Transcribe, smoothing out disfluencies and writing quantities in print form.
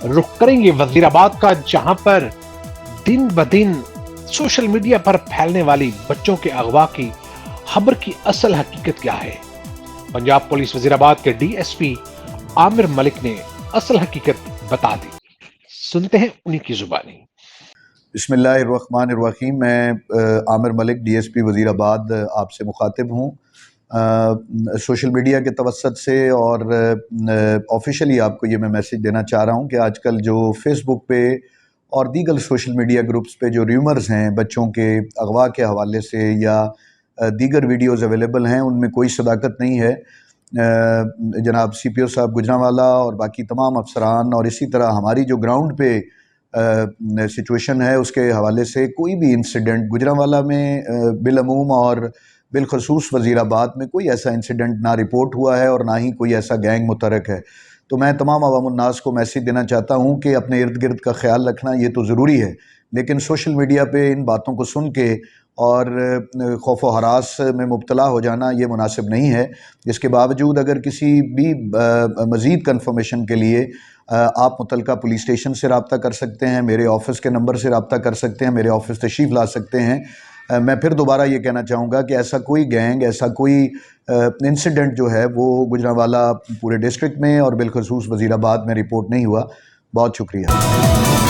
रुख करेंगे वजीराबाद का, जहां पर दिन ब दिन सोशल मीडिया पर फैलने वाली बच्चों के अगवा की खबर की असल हकीकत क्या है। पंजाब पुलिस वजीराबाद के डीएसपी आमिर मलिक ने असल हकीकत बता दी। सुनते हैं उन्हीं की जुबानी। बिस्मिल्लाहिर्रहमानिर्रहीम। मैं आमिर मलिक डीएसपी वजीराबाद आपसे मुखातिब हूँ। सोशल मीडिया के तवस्सुत से और ऑफिशियली आपको ये मैं मैसेज देना चाह रहा हूँ कि आजकल जो फेसबुक पे और दीगर सोशल मीडिया ग्रुप्स पे जो र्यूमर्स हैं बच्चों के अगवा के हवाले से या दीगर वीडियोज़ अवेलेबल हैं, उनमें कोई सदाकत नहीं है। जनाब CPO साहब गुजरांवाला और बाकी तमाम अफसरान और इसी तरह हमारी जो ग्राउंड पे सिचुएशन है उसके हवाले से कोई भी इंसिडेंट गुजरांवाला में बिलअमूम और बिलखसूस वजीराबाद में कोई ऐसा इंसिडेंट ना रिपोर्ट हुआ है और ना ही कोई ऐसा गैंग मुतरक है। तो मैं तमाम अवामुन्नास को मैसेज देना चाहता हूँ कि अपने इर्द गिर्द का ख्याल रखना ये तो ज़रूरी है, लेकिन सोशल मीडिया पे इन बातों को सुन के और खौफ व हरास में मुब्तला हो जाना ये मुनासिब नहीं है। इसके बावजूद अगर किसी भी मज़ीद कन्फर्मेशन के लिए आप मुतलका पुलिस स्टेशन से रब्ता कर सकते हैं, मेरे ऑफ़िस के नंबर से रब्ता कर सकते हैं, मेरे ऑफ़िस तशरीफ़ ला सकते हैं। मैं फिर दोबारा ये कहना चाहूँगा कि ऐसा कोई गैंग, ऐसा कोई इंसिडेंट जो है वो गुजरांवाला पूरे डिस्ट्रिक्ट में और बिलखसूस वज़ीराबाद में रिपोर्ट नहीं हुआ। बहुत शुक्रिया।